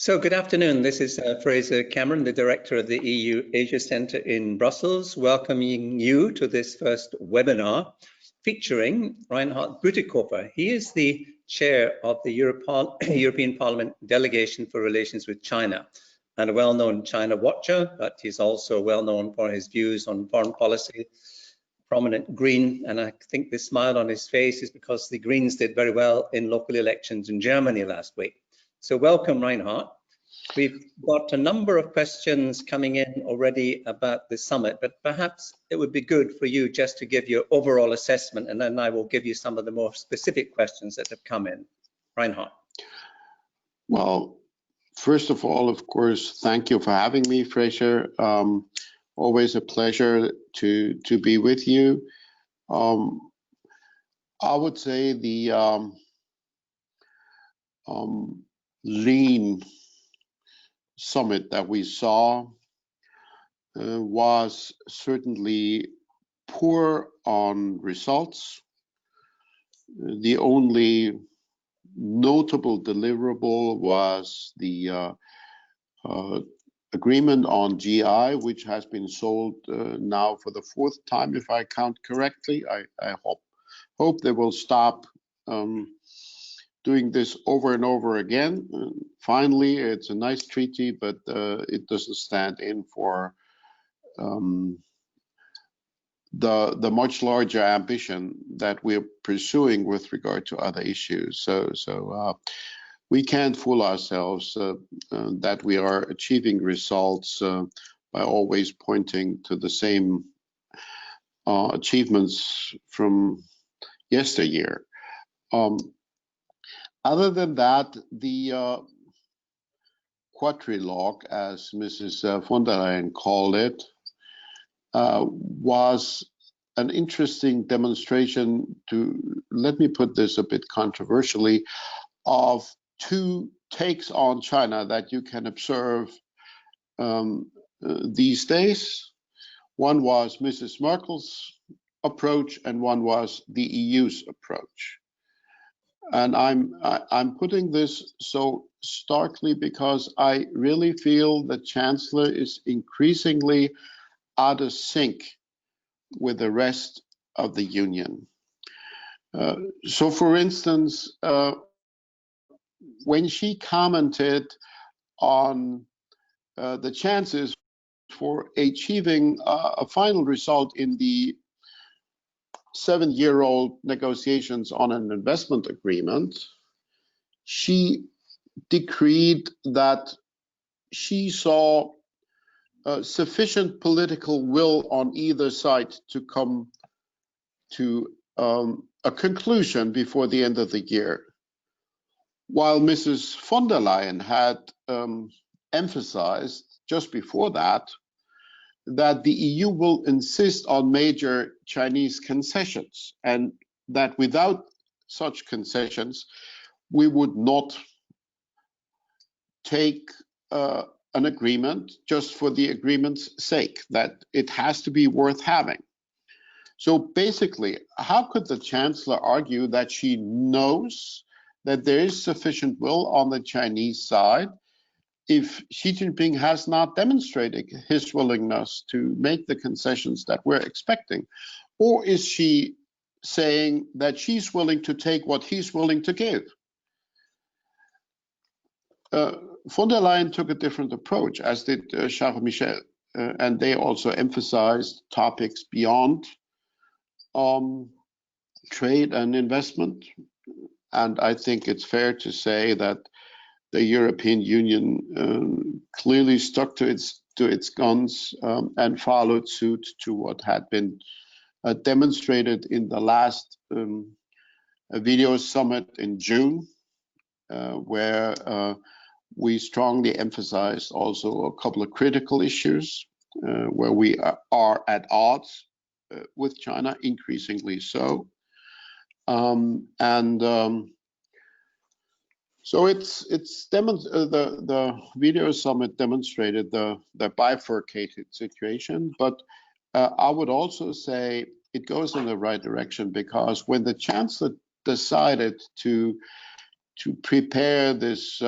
So good afternoon. This is Fraser Cameron, the director of the EU Asia Centre in Brussels, welcoming you to this first webinar featuring Reinhard Butikofer. He is the chair of the European Parliament Delegation for Relations with China and a well-known China watcher, but he's also well known for his views on foreign policy, prominent Green, and I think the smile on his face is because the Greens did very well in local elections in Germany last week. So welcome, Reinhard. We've got a number of questions coming in already about the summit, but perhaps it would be good for you just to give your overall assessment, and then I will give you some of the more specific questions that have come in. Reinhard. Well, first of all, of course, thank you for having me, Fraser. Always a pleasure to be with you. I would say the lean summit that we saw was certainly poor on results. The only notable deliverable was the agreement on GI, which has been sold now for the fourth time, if I count correctly. I hope they will stop doing this over and over again. Finally, it's a nice treaty, but it doesn't stand in for the much larger ambition that we're pursuing with regard to other issues. So we can't fool ourselves that we are achieving results by always pointing to the same achievements from yesteryear. Other than that, the quadrilogue, as Mrs. von der Leyen called it, was an interesting demonstration to, let me put this a bit controversially, of two takes on China that you can observe these days. One was Mrs. Merkel's approach and one was the EU's approach. And I'm putting this so starkly because I really feel the Chancellor is increasingly out of sync with the rest of the Union. So for instance, when she commented on the chances for achieving a final result in the 7-year-old negotiations on an investment agreement, she decreed that she saw sufficient political will on either side to come to a conclusion before the end of the year. While Mrs. von der Leyen had emphasized just before that the EU will insist on major Chinese concessions, and that without such concessions, we would not take an agreement just for the agreement's sake, that it has to be worth having. So basically, how could the Chancellor argue that she knows that there is sufficient will on the Chinese side if Xi Jinping has not demonstrated his willingness to make the concessions that we're expecting? Or is she saying that she's willing to take what he's willing to give? Von der Leyen took a different approach, as did Charles Michel, and they also emphasized topics beyond trade and investment. And I think it's fair to say that the European Union clearly stuck to its guns and followed suit to what had been demonstrated in the last video summit in June, where we strongly emphasized also a couple of critical issues where we are at odds with China, increasingly so. So the video summit demonstrated the bifurcated situation, but I would also say it goes in the right direction, because when the Chancellor decided to prepare this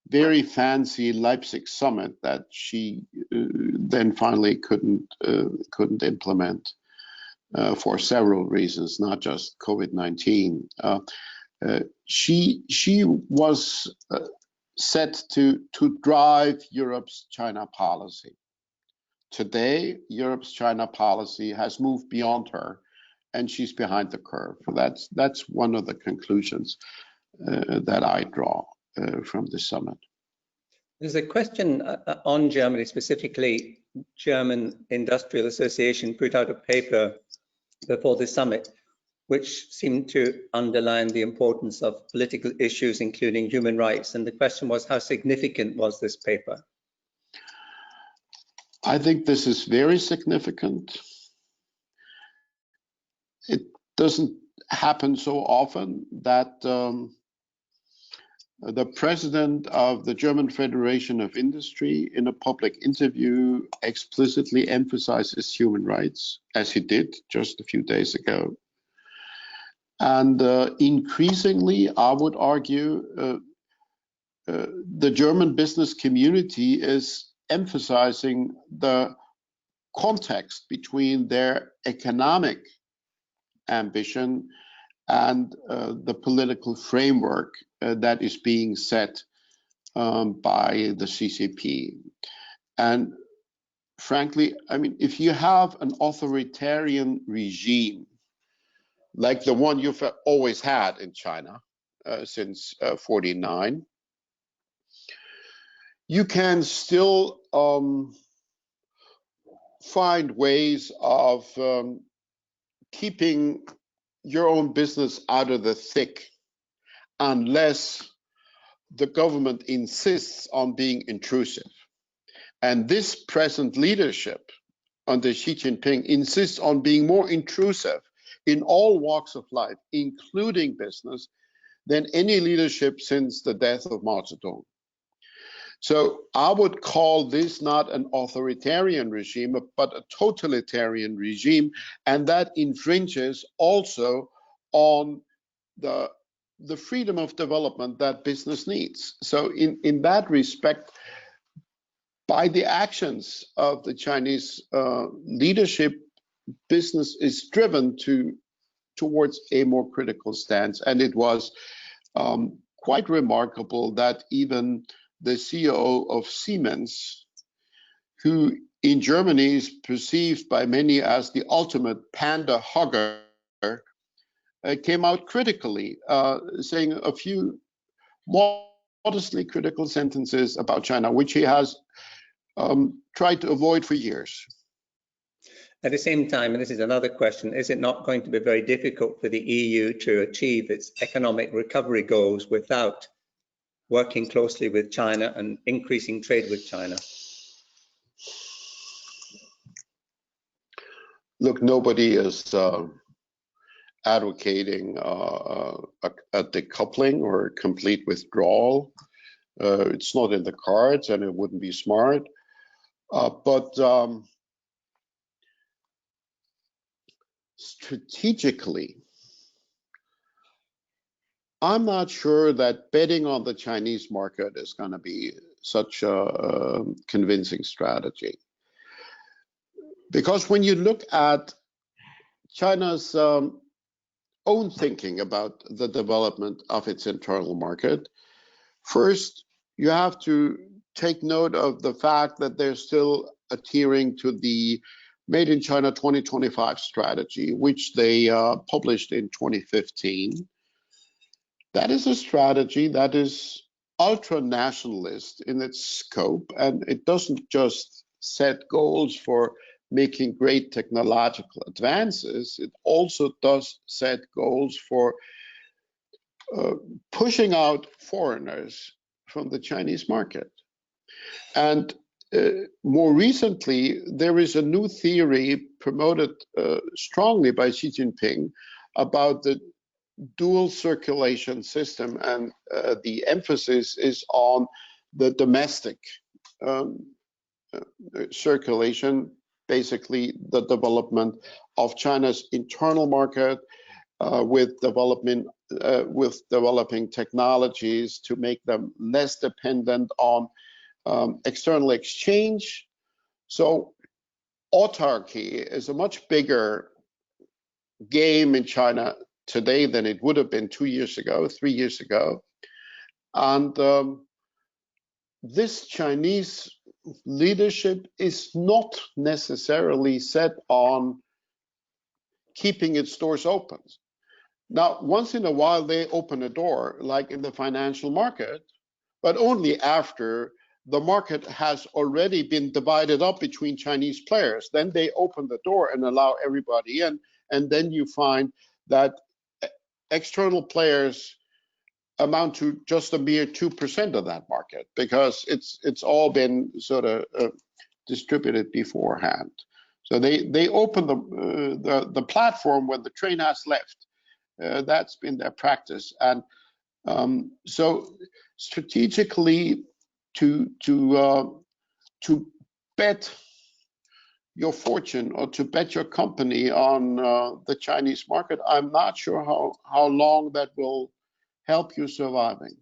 very fancy Leipzig summit that she then finally couldn't implement for several reasons, not just COVID-19. She was set to drive Europe's China policy. Today, Europe's China policy has moved beyond her, and she's behind the curve. That's one of the conclusions that I draw from the summit. There's a question on Germany, specifically German Industrial Association put out a paper before the summit, which seemed to underline the importance of political issues, including human rights. And the question was, how significant was this paper? I think this is very significant. It doesn't happen so often that the president of the German Federation of Industry in a public interview explicitly emphasizes human rights, as he did just a few days ago. And increasingly, I would argue, the German business community is emphasizing the context between their economic ambition and the political framework that is being set by the CCP. And frankly, I mean, if you have an authoritarian regime like the one you've always had in China since 49, you can still find ways of keeping your own business out of the thick unless the government insists on being intrusive. And this present leadership under Xi Jinping insists on being more intrusive in all walks of life, including business, than any leadership since the death of Mao Zedong. So I would call this not an authoritarian regime, but a totalitarian regime, and that infringes also on the freedom of development that business needs. So in that respect, by the actions of the Chinese leadership, business is driven towards a more critical stance. And it was quite remarkable that even the CEO of Siemens, who in Germany is perceived by many as the ultimate panda hugger, came out critically, saying a few modestly critical sentences about China, which he has tried to avoid for years. At the same time, and this is another question, is it not going to be very difficult for the EU to achieve its economic recovery goals without working closely with China and increasing trade with China? Look, nobody is advocating a decoupling or a complete withdrawal. It's not in the cards, and it wouldn't be smart. But strategically, I'm not sure that betting on the Chinese market is going to be such a convincing strategy. Because when you look at China's own thinking about the development of its internal market, first, you have to take note of the fact that they're still adhering to the Made in China 2025 strategy, which they published in 2015. That is a strategy that is ultra-nationalist in its scope, and it doesn't just set goals for making great technological advances, it also does set goals for pushing out foreigners from the Chinese market. And more recently, there is a new theory promoted strongly by Xi Jinping about the dual circulation system, and the emphasis is on the domestic circulation, basically the development of China's internal market with developing technologies to make them less dependent on external exchange. So autarky is a much bigger game in China today than it would have been 2 years ago, 3 years ago. And this Chinese leadership is not necessarily set on keeping its doors open. Now, once in a while, they open a door, like in the financial market, but only after the market has already been divided up between Chinese players. Then they open the door and allow everybody in. And then you find that external players amount to just a mere 2% of that market, because it's all been sort of distributed beforehand. So they open the platform when the train has left. That's been their practice, and so strategically to bet your fortune or to bet your company on the Chinese market, I'm not sure how long that will help you surviving.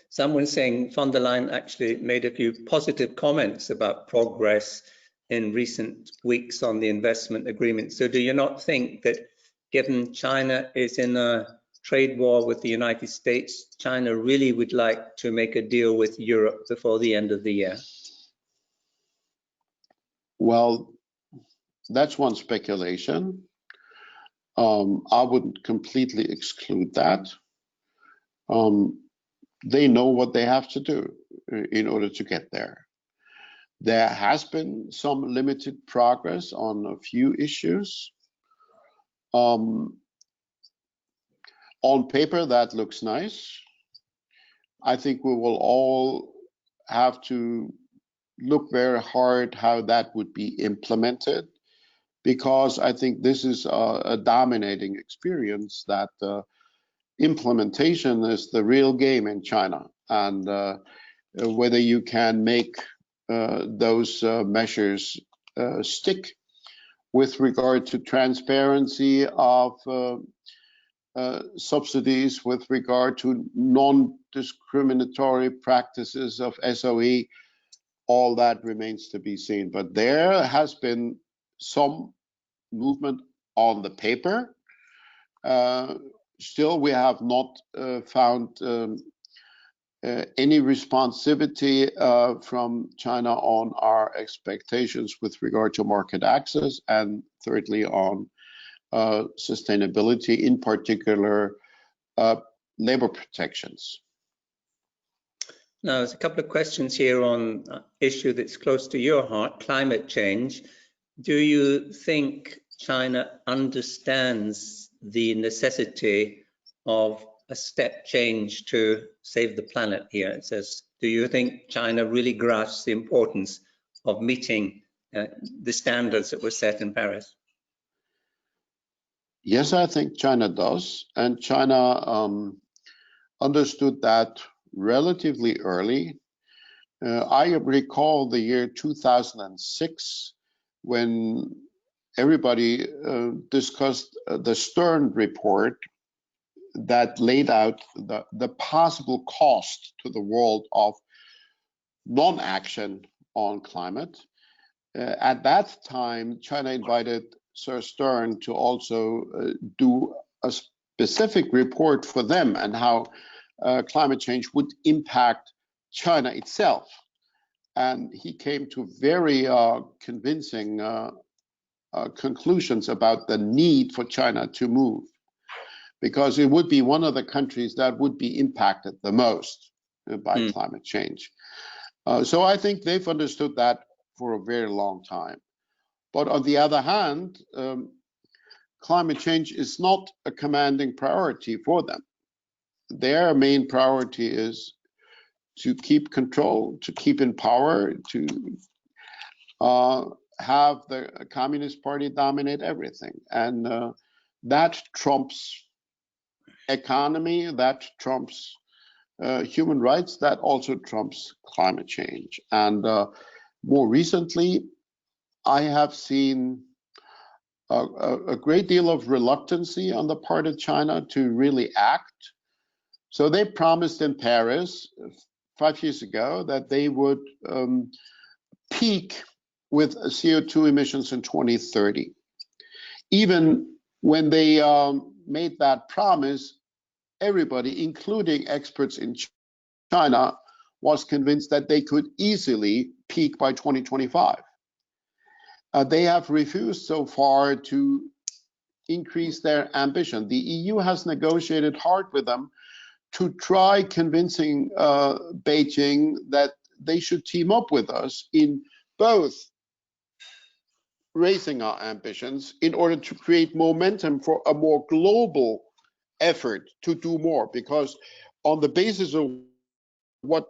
Someone saying von der Leyen actually made a few positive comments about progress in recent weeks on the investment agreement. So do you not think that given China is in a trade war with the United States, China really would like to make a deal with Europe before the end of the year? Well, that's one speculation. I wouldn't completely exclude that. They know what they have to do in order to get there. There has been some limited progress on a few issues. On paper, that looks nice. I think we will all have to look very hard how that would be implemented, because I think this is a dominating experience that implementation is the real game in China, and whether you can make those measures stick with regard to transparency of subsidies, with regard to non-discriminatory practices of SOE, all that remains to be seen. But there has been some movement on the paper. Still, we have not found any responsivity from China on our expectations with regard to market access, and thirdly on sustainability, in particular labor protections. Now, there's a couple of questions here on an issue that's close to your heart, climate change. Do you think China understands the necessity of a step change to save the planet here? It says, do you think China really grasps the importance of meeting the standards that were set in Paris? Yes, I think China does. And China understood that relatively early. I recall the year 2006 when everybody discussed the Stern report that laid out the possible cost to the world of non-action on climate. At that time, China invited Sir Stern to also do a specific report for them and how climate change would impact China itself. And he came to very convincing conclusions about the need for China to move, because it would be one of the countries that would be impacted the most by climate change. So I think they've understood that for a very long time. But on the other hand, climate change is not a commanding priority for them. Their main priority is to keep control, to keep in power, to have the Communist Party dominate everything. And that trumps economy, that trumps human rights, that also trumps climate change. And more recently, I have seen a great deal of reluctancy on the part of China to really act. So they promised in Paris 5 years ago that they would peak with CO2 emissions in 2030. Even when they made that promise, everybody, including experts in China, was convinced that they could easily peak by 2025. They have refused so far to increase their ambition. The EU has negotiated hard with them to try convincing Beijing that they should team up with us in both raising our ambitions in order to create momentum for a more global effort to do more, because on the basis of what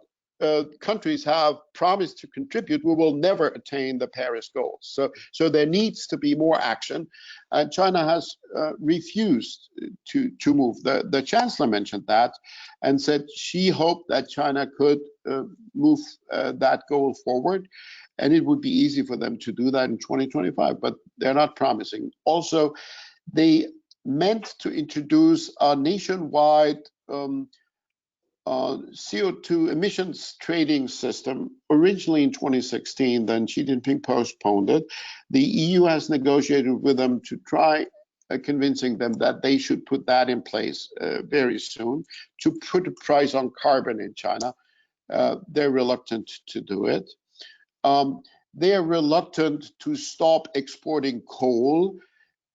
countries have promised to contribute, we will never attain the Paris goals. So there needs to be more action, and China has refused to move. The Chancellor mentioned that and said she hoped that China could move that goal forward, and it would be easy for them to do that in 2025, but they're not promising. Also, they meant to introduce a nationwide CO2 emissions trading system originally in 2016, then Xi Jinping postponed it. The EU has negotiated with them to try convincing them that they should put that in place very soon to put a price on carbon in China. They're reluctant to do it. They are reluctant to stop exporting coal.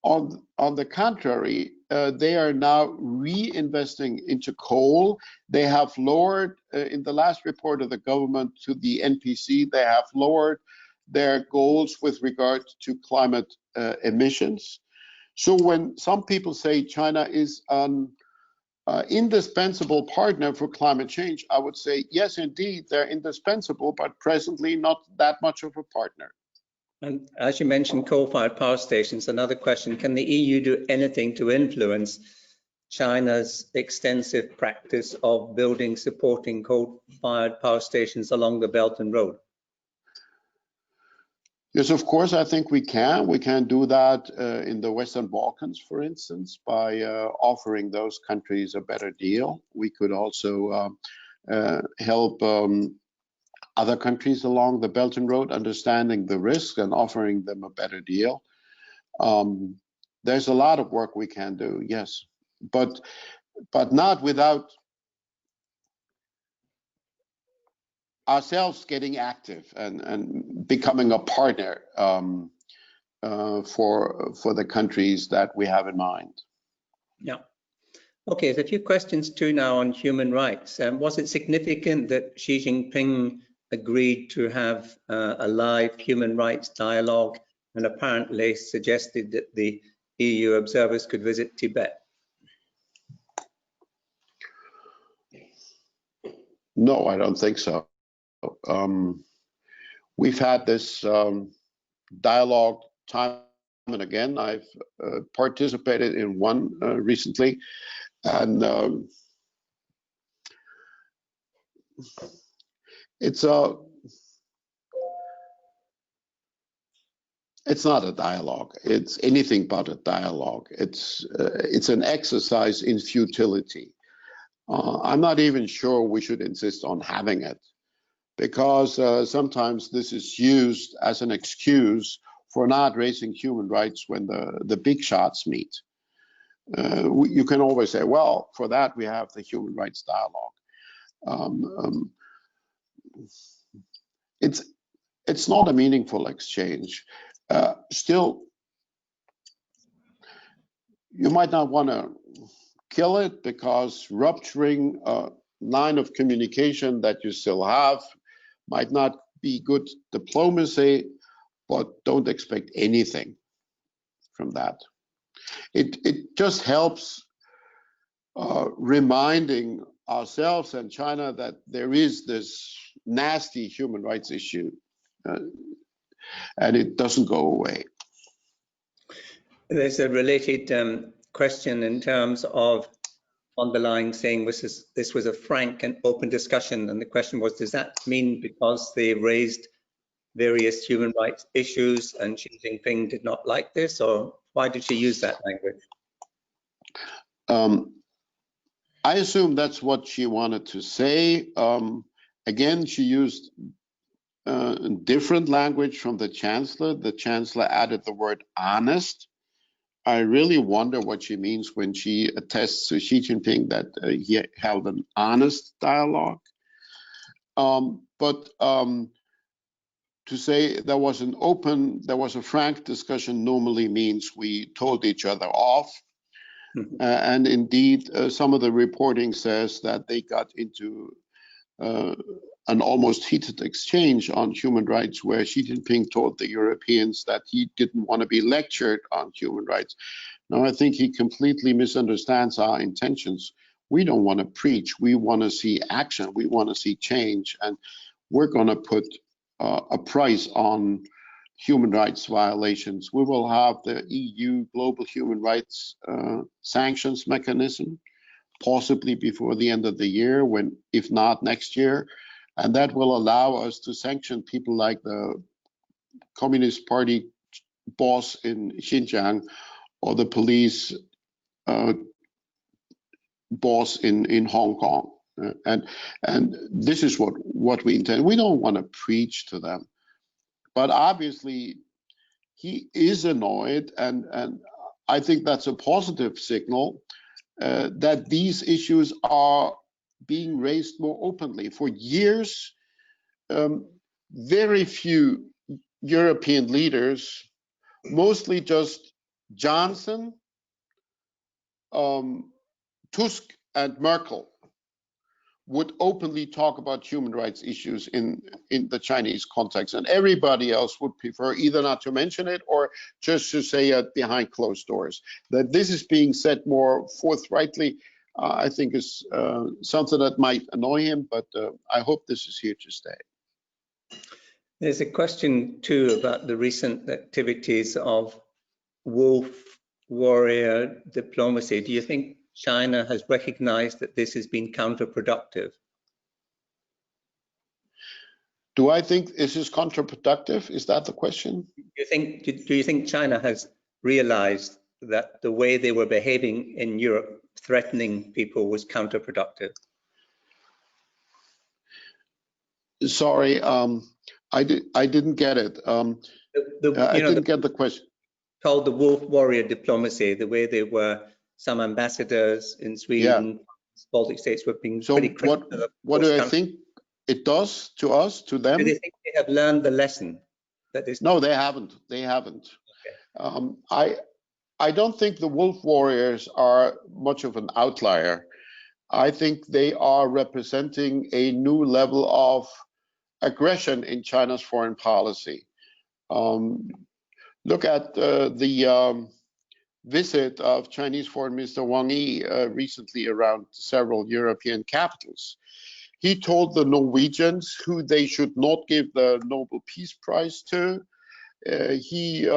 On the contrary, they are now reinvesting into coal. They have lowered, in the last report of the government to the NPC, they have lowered their goals with regard to climate emissions. So when some people say China is an indispensable partner for climate change, I would say, yes, indeed, they're indispensable, but presently not that much of a partner. And as you mentioned, coal-fired power stations, another question, can the EU do anything to influence China's extensive practice of building, supporting coal-fired power stations along the Belt and Road? Yes, of course, I think we can. We can do that in the Western Balkans, for instance, by offering those countries a better deal. We could also help other countries along the Belt and Road understanding the risks and offering them a better deal. There's a lot of work we can do, yes, but not without ourselves getting active and becoming a partner for the countries that we have in mind. Yeah. Okay, there's a few questions too now on human rights. Was it significant that Xi Jinping agreed to have a live human rights dialogue and apparently suggested that the EU observers could visit Tibet? No, I don't think so. We've had this dialogue time and again. I've participated in one recently, and it's not a dialogue. It's anything but a dialogue. It's an exercise in futility. I'm not even sure we should insist on having it, because sometimes this is used as an excuse for not raising human rights when the big shots meet. You can always say, well, for that we have the human rights dialogue. It's not a meaningful exchange. Still, you might not want to kill it, because rupturing a line of communication that you still have might not be good diplomacy, but don't expect anything from that. It just helps reminding ourselves and China that there is this nasty human rights issue, and it doesn't go away. There's a related question in terms of von der Leyen saying this was a frank and open discussion, and the question was, does that mean because they raised various human rights issues, and Xi Jinping did not like this, or why did she use that language? I assume that's what she wanted to say. Again, she used different language from the chancellor. The chancellor added the word honest. I really wonder what she means when she attests to Xi Jinping that he held an honest dialogue. But to say there was a frank discussion normally means we told each other off. And indeed, some of the reporting says that they got into an almost heated exchange on human rights, where Xi Jinping told the Europeans that he didn't want to be lectured on human rights. Now, I think he completely misunderstands our intentions. We don't want to preach. We want to see action. We want to see change. And we're going to put a price on human rights violations. We will have the EU global human rights sanctions mechanism, possibly before the end of the year, when, if not next year. And that will allow us to sanction people like the Communist Party boss in Xinjiang or the police boss in Hong Kong. And this is what we intend. We don't want to preach to them. But obviously, he is annoyed, and I think that's a positive signal that these issues are being raised more openly. For years, very few European leaders, mostly just Johnson, Tusk, and Merkel, would openly talk about human rights issues in the Chinese context, and everybody else would prefer either not to mention it or just to say it behind closed doors. That this is being said more forthrightly, I think is something that might annoy him, but I hope this is here to stay. There's a question too about the recent activities of wolf warrior diplomacy. Do you think China has recognized that this has been counterproductive? Do I think this is counterproductive? Is that the question? Do you think China has realized that the way they were behaving in Europe, threatening people, was counterproductive? Sorry, I didn't get it. I didn't get the question. Called the wolf warrior diplomacy, the way they were. Some ambassadors in Sweden, Baltic states were being pretty critical. What do I think it does to us, to them? Do they think they have learned the lesson? That is... No, they haven't. They haven't. Okay. I don't think the wolf warriors are much of an outlier. I think they are representing a new level of aggression in China's foreign policy. Look at the visit of Chinese Foreign Minister Wang Yi recently around several European capitals. He told the Norwegians who they should not give the Nobel Peace Prize to. He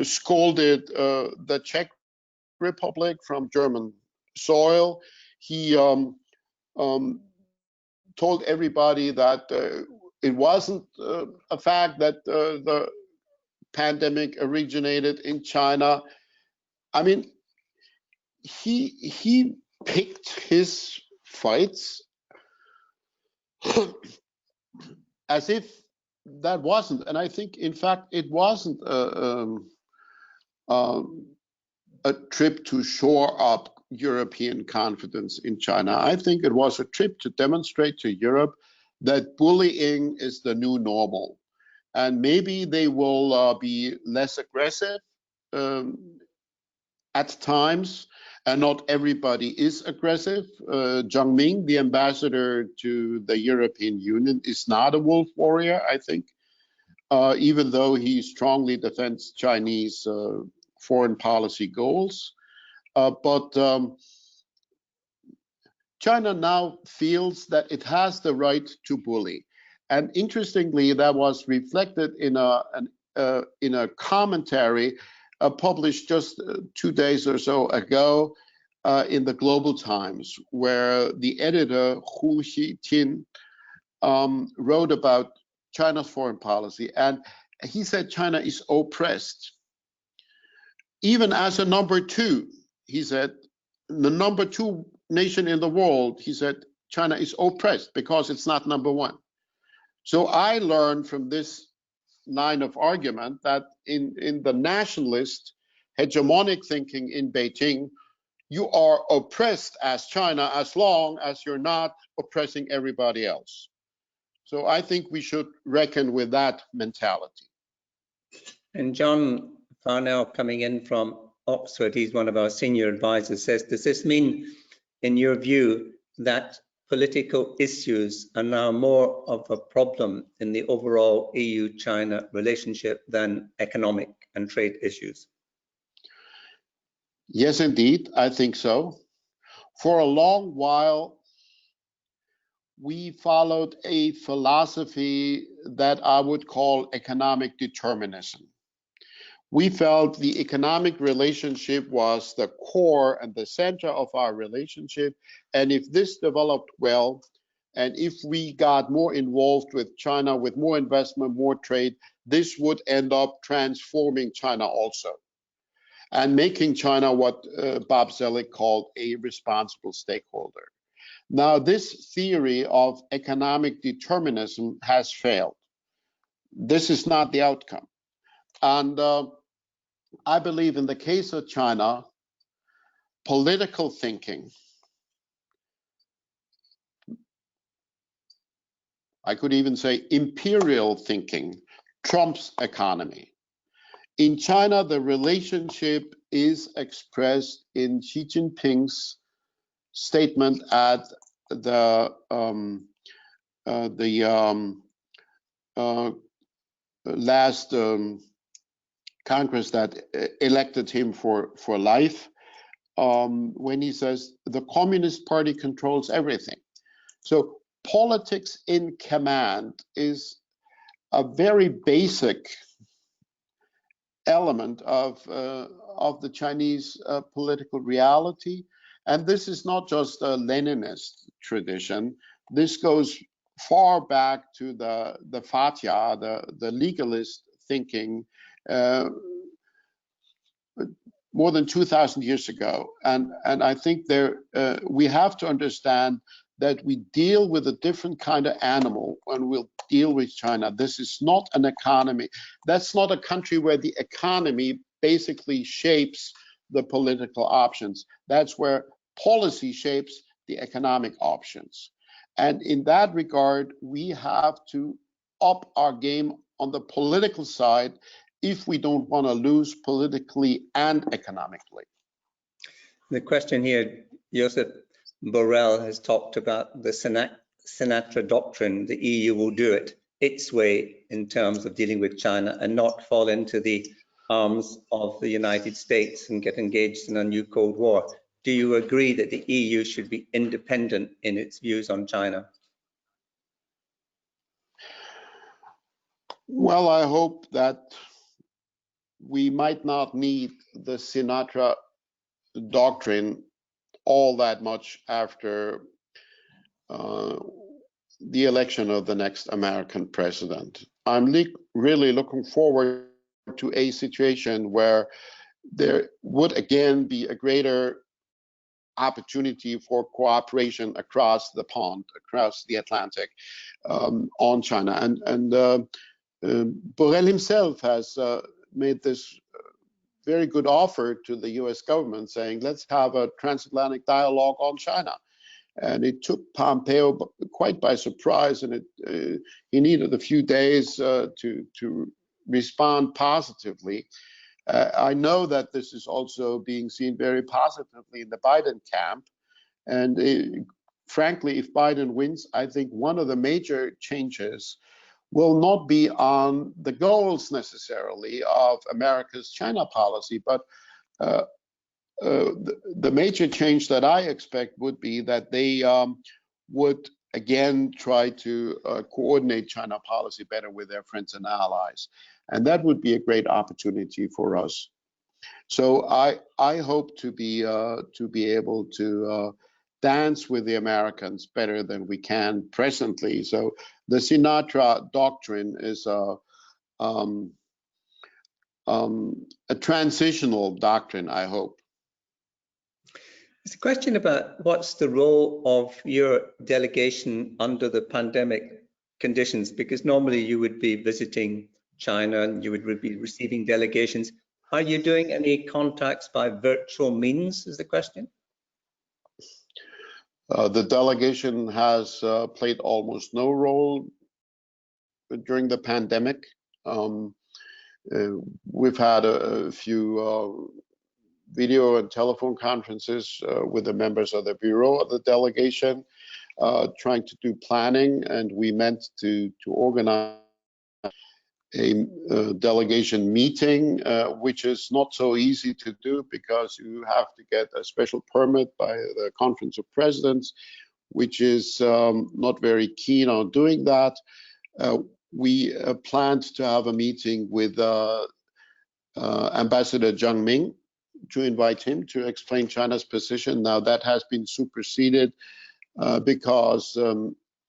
scolded the Czech Republic from German soil. He told everybody that it wasn't a fact that the pandemic originated in China. I mean, he picked his fights as if that wasn't, and I think in fact it wasn't a trip to shore up European confidence in China. I think it was a trip to demonstrate to Europe that bullying is the new normal. And maybe they will be less aggressive at times, and not everybody is aggressive. Zhang Ming, the ambassador to the European Union, is not a wolf warrior, I think, even though he strongly defends Chinese foreign policy goals. But China now feels that it has the right to bully. And interestingly, that was reflected in a commentary published just 2 days or so ago in the Global Times, where the editor Hu Xiqin wrote about China's foreign policy, and he said China is oppressed. Even as a number two, he said, the number two nation in the world, he said, China is oppressed because it's not number one. So I learned from this line of argument that in the nationalist hegemonic thinking in Beijing, you are oppressed as China as long as you're not oppressing everybody else. So I think we should reckon with that mentality. And John Farnell, coming in from Oxford, he's one of our senior advisors, says, does this mean, in your view, that political issues are now more of a problem in the overall EU-China relationship than economic and trade issues? Yes, indeed, I think so. For a long while, we followed a philosophy that I would call economic determinism. We felt the economic relationship was the core and the center of our relationship. And if this developed well, and if we got more involved with China, with more investment, more trade, this would end up transforming China also, and making China what Bob Zoellick called a responsible stakeholder. Now, this theory of economic determinism has failed. This is not the outcome. And I believe in the case of China, political thinking, I could even say imperial thinking, trumps economy. In China, the relationship is expressed in Xi Jinping's statement at the last Congress that elected him for life, when he says the Communist Party controls everything. So politics in command is a very basic element of the Chinese political reality. And this is not just a Leninist tradition. This goes far back to the Fatya, the legalist thinking, more than 2,000 years ago. And I think we have to understand that we deal with a different kind of animal when we'll deal with China. This is not an economy. That's not a country where the economy basically shapes the political options. That's where policy shapes the economic options. And in that regard, we have to up our game on the political side if we don't want to lose politically and economically. The question here, Josep Borrell has talked about the Sinatra doctrine. The EU will do it its way in terms of dealing with China and not fall into the arms of the United States and get engaged in a new Cold War. Do you agree that the EU should be independent in its views on China? Well, I hope that we might not need the Sinatra doctrine all that much after the election of the next American president. I'm really looking forward to a situation where there would again be a greater opportunity for cooperation across the pond, across the Atlantic, on China. And Borrell himself has made this very good offer to the US government saying, let's have a transatlantic dialogue on China. And it took Pompeo quite by surprise, and he needed a few days to respond positively. I know that this is also being seen very positively in the Biden camp. And frankly, if Biden wins, I think one of the major changes will not be on the goals necessarily of America's China policy, but the major change that I expect would be that they would again try to coordinate China policy better with their friends and allies. And that would be a great opportunity for us. So I hope to be able to dance with the Americans better than we can presently. So the Sinatra doctrine is a transitional doctrine, I hope. It's a question about what's the role of your delegation under the pandemic conditions, because normally you would be visiting China and you would be receiving delegations. Are you doing any contacts by virtual means, is the question? The delegation has played almost no role during the pandemic. We've had a few video and telephone conferences with the members of the bureau of the delegation, trying to do planning, and we meant to organize a delegation meeting, which is not so easy to do because you have to get a special permit by the Conference of Presidents, which is not very keen on doing that. We planned to have a meeting with Ambassador Zhang Ming to invite him to explain China's position. Now that has been superseded because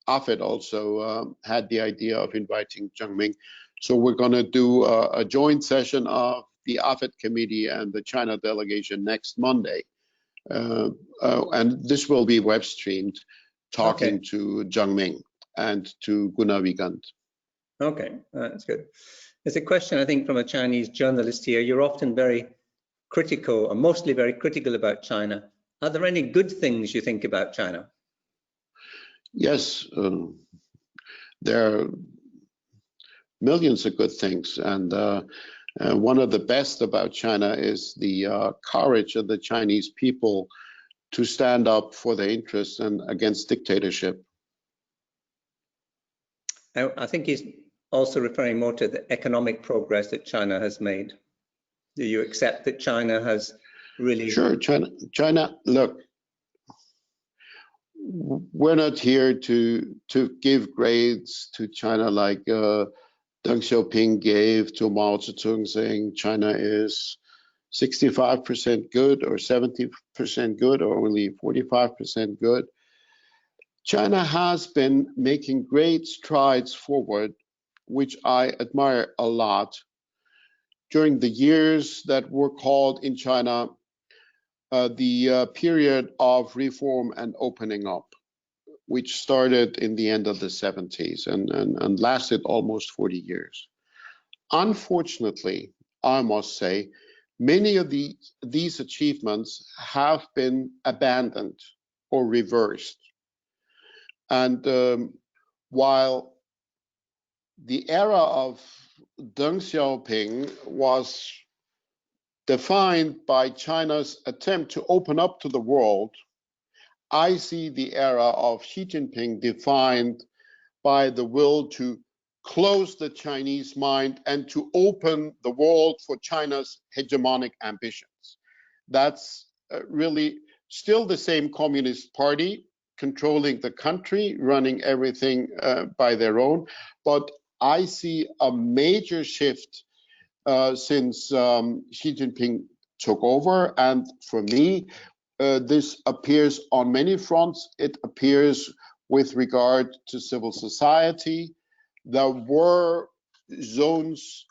AFET also had the idea of inviting Zhang Ming. So we're going to do a joint session of the AFET committee and the China delegation next Monday. And this will be web streamed, talking to Zhang Ming and to Gunnar Wigand. Okay, that's good. There's a question, I think, from a Chinese journalist here. You're often very critical, or mostly very critical about China. Are there any good things you think about China? Yes, there are millions of good things, and one of the best about China is the courage of the Chinese people to stand up for their interests and against dictatorship. I think he's also referring more to the economic progress that China has made. Do you accept that China has really? Sure, China, look, we're not here to give grades to China like Deng Xiaoping gave to Mao Zedong, saying China is 65% good or 70% good or only 45% good. China has been making great strides forward, which I admire a lot, during the years that were called in China the period of reform and opening up, which started in the end of the 70s and lasted almost 40 years. Unfortunately, I must say, many of these achievements have been abandoned or reversed. And while the era of Deng Xiaoping was defined by China's attempt to open up to the world, I see the era of Xi Jinping defined by the will to close the Chinese mind and to open the world for China's hegemonic ambitions. That's really still the same Communist Party controlling the country, running everything by their own. But I see a major shift since Xi Jinping took over. And for me, this appears on many fronts. It appears with regard to civil society. There were zones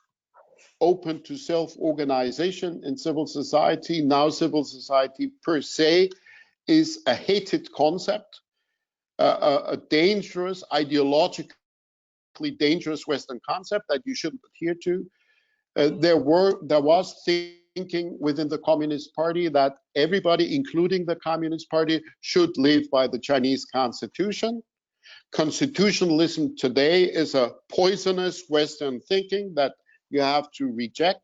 open to self-organization in civil society. Now civil society per se is a hated concept, a dangerous, ideologically dangerous Western concept that you shouldn't adhere to. There was thinking within the Communist Party that everybody, including the Communist Party, should live by the Chinese Constitution. Constitutionalism today is a poisonous Western thinking that you have to reject.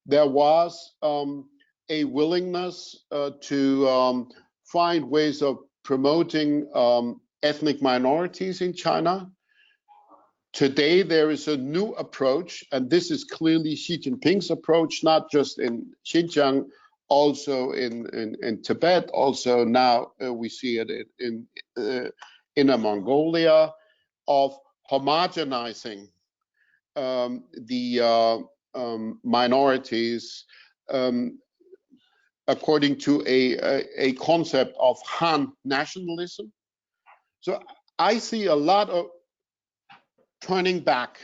There was a willingness to find ways of promoting ethnic minorities in China. Today, there is a new approach, and this is clearly Xi Jinping's approach, not just in Xinjiang, also in Tibet, also now we see it in Inner Mongolia, of homogenizing the minorities, according to a concept of Han nationalism. So I see a lot of turning back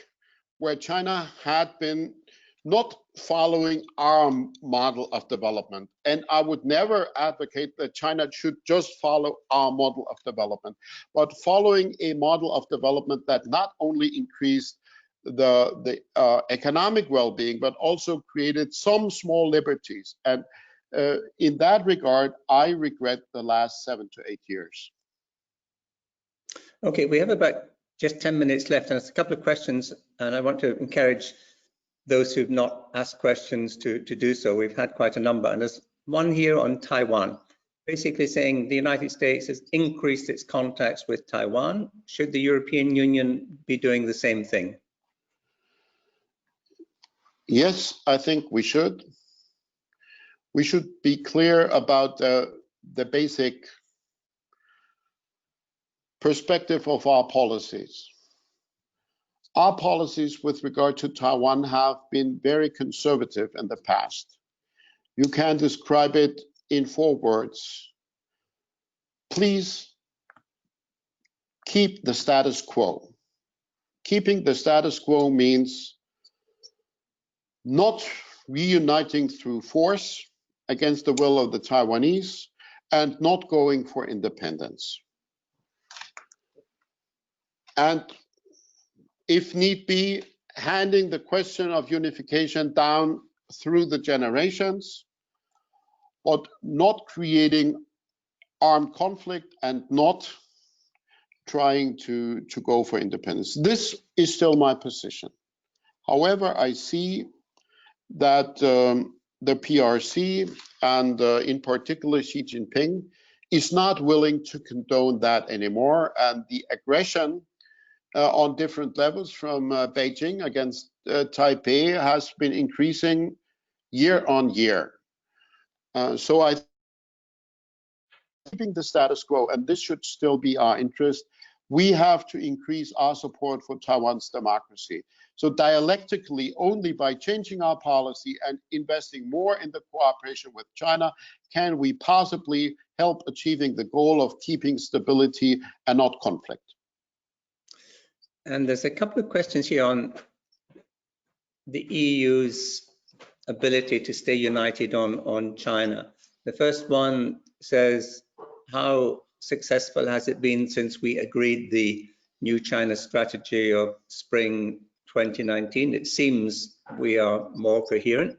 where China had been not following our model of development. And I would never advocate that China should just follow our model of development, but following a model of development that not only increased the economic well-being, but also created some small liberties. And in that regard, I regret the last 7 to 8 years. Okay, we have about just 10 minutes left, and it's a couple of questions, and I want to encourage those who've not asked questions to do so. We've had quite a number, and there's one here on Taiwan, basically saying the United States has increased its contacts with Taiwan. Should the European Union be doing the same thing? Yes, I think we should. We should be clear about the basic perspective of our policies. Our policies with regard to Taiwan have been very conservative in the past. You can describe it in 4 words. Please keep the status quo. Keeping the status quo means not reuniting through force against the will of the Taiwanese and not going for independence. And if need be, handing the question of unification down through the generations, but not creating armed conflict and not trying to go for independence. This is still my position. However, I see that the PRC and in particular Xi Jinping is not willing to condone that anymore, and the aggression on different levels from Beijing against Taipei has been increasing year on year. So I think keeping the status quo, and this should still be our interest, we have to increase our support for Taiwan's democracy. So dialectically, only by changing our policy and investing more in the cooperation with China, can we possibly help achieving the goal of keeping stability and not conflict. And there's a couple of questions here on the EU's ability to stay united on China. The first one says, how successful has it been since we agreed the new China strategy of spring 2019? It seems we are more coherent,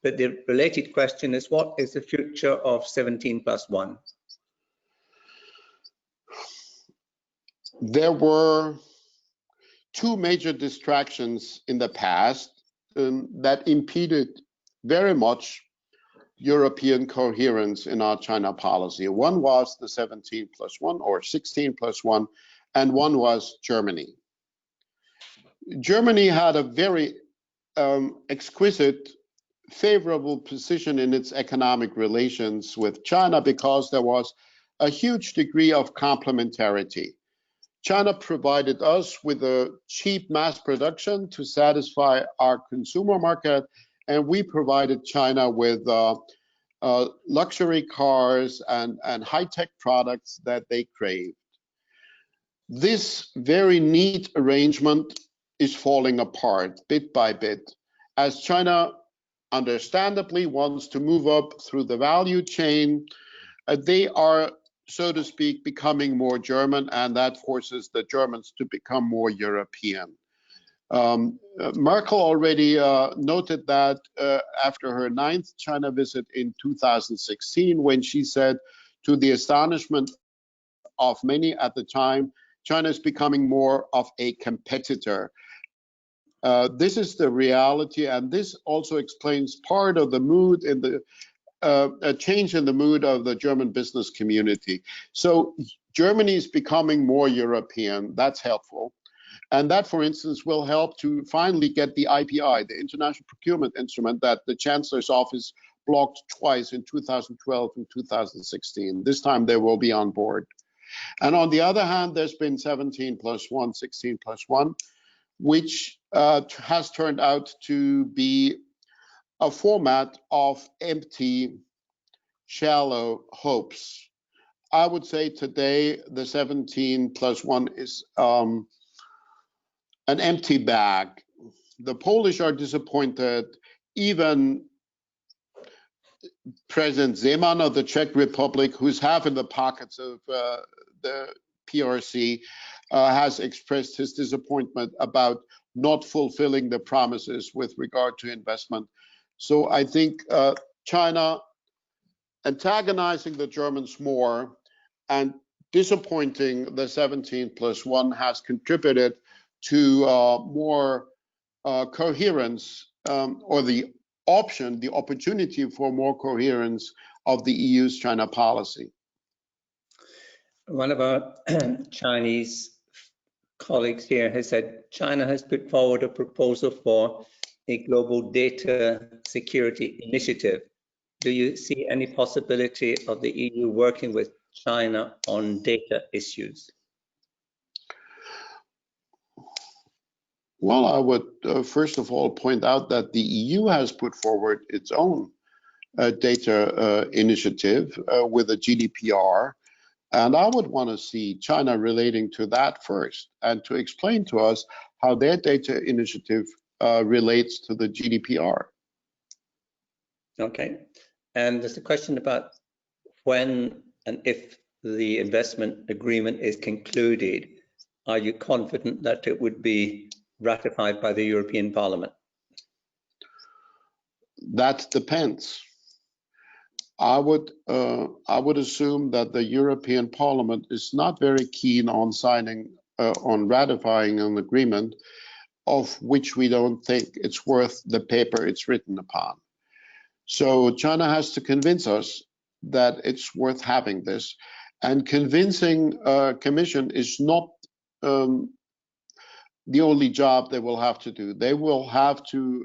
but the related question is, what is the future of 17+1? There were 2 major distractions in the past that impeded very much European coherence in our China policy. One was the 17+1 or 16+1, and one was Germany. Germany had a very exquisite, favorable position in its economic relations with China because there was a huge degree of complementarity. China provided us with a cheap mass production to satisfy our consumer market, and we provided China with luxury cars and high-tech products that they craved. This very neat arrangement is falling apart bit by bit as China understandably wants to move up through the value chain. They are, so to speak, becoming more German, and that forces the Germans to become more European. Merkel already noted that after her 9th China visit in 2016, when she said, to the astonishment of many at the time, China is becoming more of a competitor. This is the reality, and this also explains part of the mood in the a change in the mood of the German business community. So Germany is becoming more European. That's helpful. And that, for instance, will help to finally get the IPI, the International Procurement Instrument, that the Chancellor's office blocked twice in 2012 and 2016. This time they will be on board. And on the other hand, there's been 17+1, 16+1, which has turned out to be a format of empty shallow hopes. I would say today the 17+1 is an empty bag. The Polish are disappointed. Even President Zeman of the Czech Republic, who's half in the pockets of the PRC, has expressed his disappointment about not fulfilling the promises with regard to investment. So I think China antagonizing the Germans more and disappointing the 17+1 has contributed to more coherence or the opportunity for more coherence of the EU's China policy. One of our Chinese colleagues here has said China has put forward a proposal for a global data security initiative. Do you see any possibility of the EU working with China on data issues? Well, I would first of all point out that the EU has put forward its own data initiative with a GDPR, and I would want to see China relating to that first and to explain to us how their data initiative relates to the GDPR. Okay, and there's a question about when and if the investment agreement is concluded. Are you confident that it would be ratified by the European Parliament? That depends. I would assume that the European Parliament is not very keen on ratifying an agreement of which we don't think it's worth the paper it's written upon. So China has to convince us that it's worth having this, and convincing Commission is not the only job they will have to do. They will have to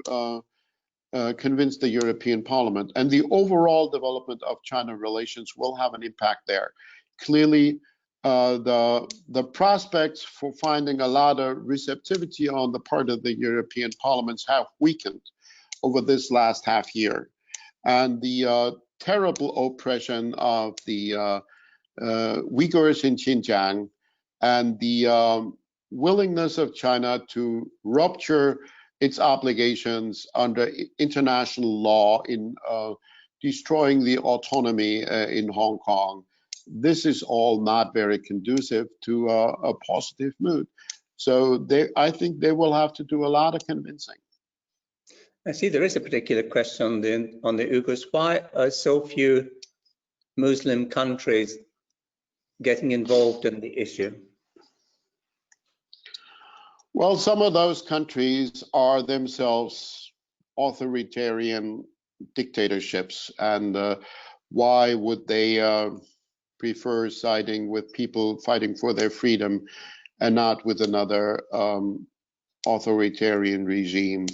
convince the European Parliament, and the overall development of China relations will have an impact there. Clearly, the prospects for finding a lot of receptivity on the part of the European Parliaments have weakened over this last half year, and the terrible oppression of the Uyghurs in Xinjiang and the willingness of China to rupture its obligations under international law in destroying the autonomy in Hong Kong. This is all not very conducive to a positive mood. So I think they will have to do a lot of convincing. I see there is a particular question on the Uyghurs. Why are so few Muslim countries getting involved in the issue? Well, some of those countries are themselves authoritarian dictatorships, and why would they prefer siding with people fighting for their freedom and not with another authoritarian regime?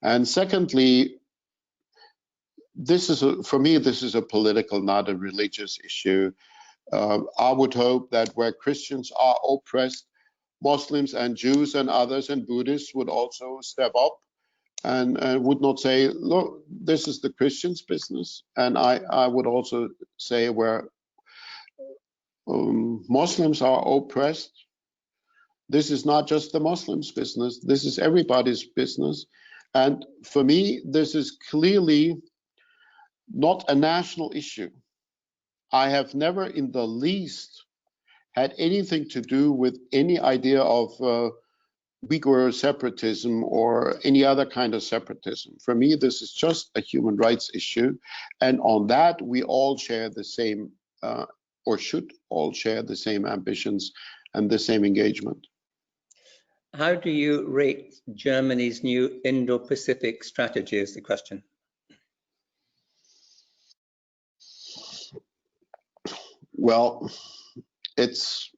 And secondly, for me, this is a political, not a religious issue. I would hope that where Christians are oppressed, Muslims and Jews and others and Buddhists would also step up and would not say, look, this is the Christians' business. And I would also say where Muslims are oppressed, this is not just the Muslims' business, this is everybody's business. And for me, this is clearly not a national issue. I have never in the least had anything to do with any idea of Uyghur separatism or any other kind of separatism. For me, this is just a human rights issue. And on that, we all share the same, or should all share the same ambitions and the same engagement. How do you rate Germany's new Indo-Pacific strategy is the question. Well, it's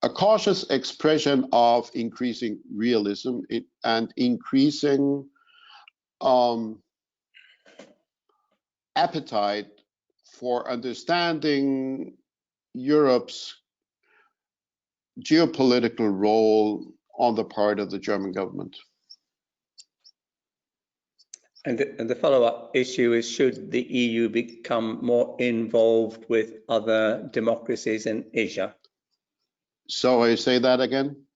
a cautious expression of increasing realism and increasing appetite for understanding Europe's geopolitical role on the part of the German government. And the follow-up issue is, should the EU become more involved with other democracies in Asia? So I say that again.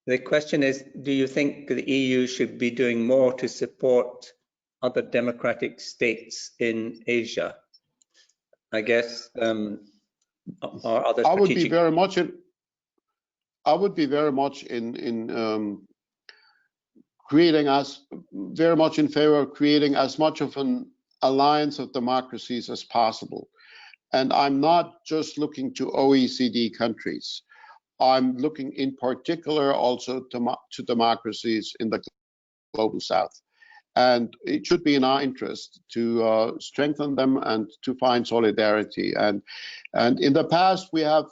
The question is, do you think the EU should be doing more to support other democratic states in Asia? I guess, are other I would be strategic... very much in creating very much in favor of creating as much of an alliance of democracies as possible. And I'm not just looking to OECD countries. I'm looking in particular also to democracies in the global south. And it should be in our interest to strengthen them and to find solidarity. And in the past, we have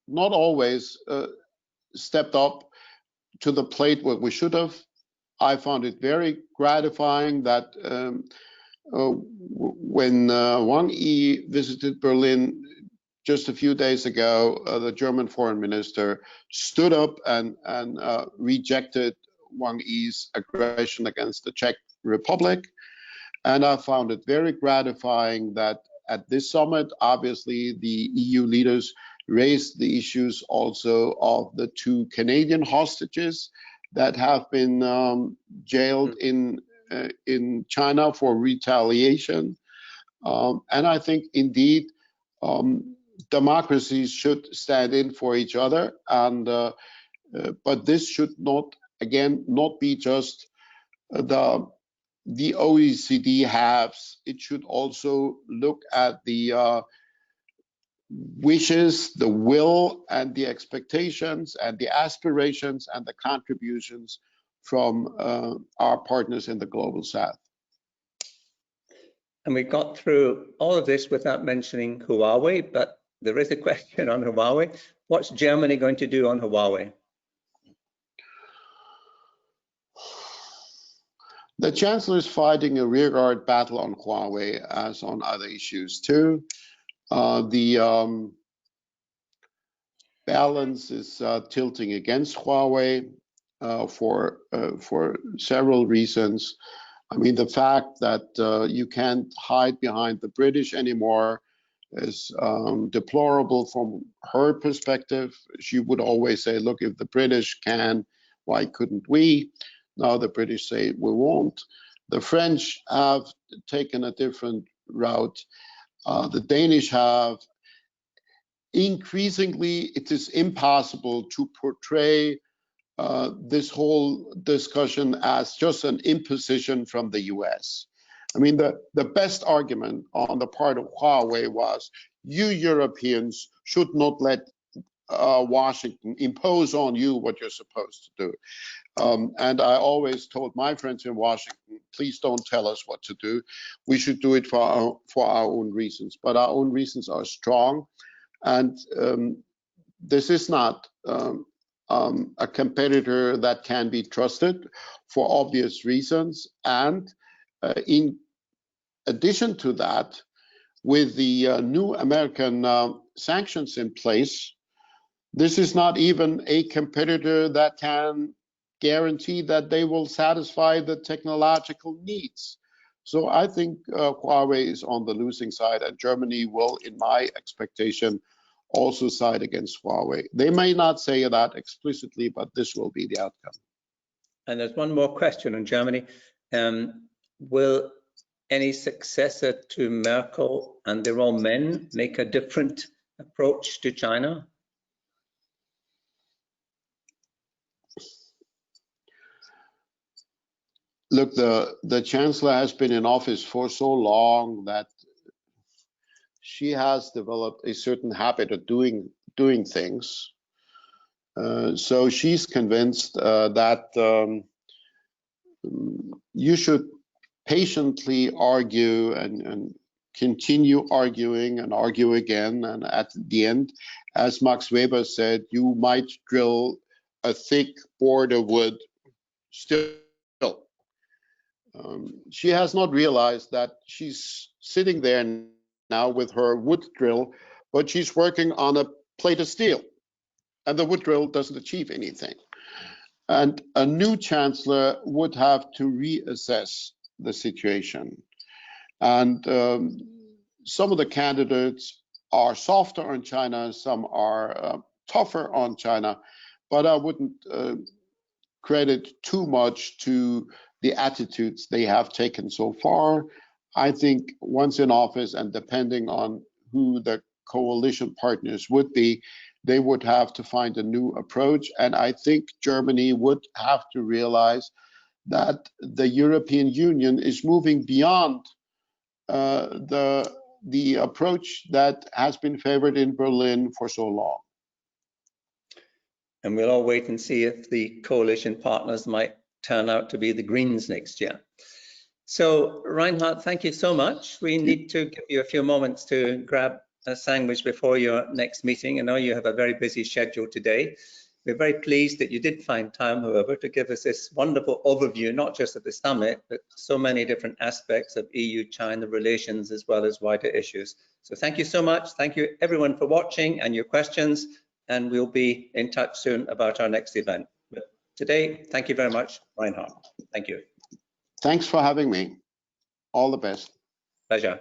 not always stepped up to the plate where we should have. I found it very gratifying that when Wang Yi visited Berlin just a few days ago, the German foreign minister stood up and rejected Wang Yi's aggression against the Czech Republic. And I found it very gratifying that at this summit, obviously, the EU leaders raised the issues also of the 2 Canadian hostages that have been jailed in China for retaliation. And I think indeed democracies should stand in for each other. And but this should not be just the OECD halves. It should also look at the wishes, the will, and the expectations, and the aspirations, and the contributions from our partners in the global south. And we got through all of this without mentioning Huawei, but there is a question on Huawei. What's Germany going to do on Huawei? The Chancellor is fighting a rearguard battle on Huawei as on other issues too. The balance is tilting against Huawei for several reasons. I mean, the fact that you can't hide behind the British anymore is deplorable from her perspective. She would always say, look, if the British can, why couldn't we? Now the British say we won't. The French have taken a different route. The Danish have. Increasingly, it is impossible to portray this whole discussion as just an imposition from the US. I mean, the best argument on the part of Huawei was, you Europeans should not let Washington impose on you what you're supposed to do. And I always told my friends in Washington, please don't tell us what to do. We should do it for our own reasons. But our own reasons are strong. And this is not a competitor that can be trusted for obvious reasons. And in addition to that, with the new American sanctions in place, this is not even a competitor that can guarantee that they will satisfy the technological needs. So I think Huawei is on the losing side, and Germany will, in my expectation, also side against Huawei. They may not say that explicitly, but this will be the outcome. And there's one more question on Germany. Will any successor to Merkel and their own men make a different approach to China? Look, the Chancellor has been in office for so long that she has developed a certain habit of doing things. So she's convinced that you should patiently argue and continue arguing and argue again. And at the end, as Max Weber said, you might drill a thick board of wood still. She has not realized that she's sitting there now with her wood drill, but she's working on a plate of steel, and the wood drill doesn't achieve anything. And a new chancellor would have to reassess the situation. And some of the candidates are softer on China, some are tougher on China, but I wouldn't credit too much to the attitudes they have taken so far. I think once in office, and depending on who the coalition partners would be, they would have to find a new approach. And I think Germany would have to realize that the European Union is moving beyond the approach that has been favored in Berlin for so long. And we'll all wait and see if the coalition partners might turn out to be the Greens next year. So Reinhard, thank you so much. We need to give you a few moments to grab a sandwich before your next meeting. I know you have a very busy schedule today. We're very pleased that you did find time, however, to give us this wonderful overview, not just of the summit, but so many different aspects of EU-China relations as well as wider issues. So thank you so much. Thank you everyone for watching and your questions, and we'll be in touch soon about our next event. But today, thank you very much, Reinhard. Thank you. Thanks for having me. All the best. Pleasure.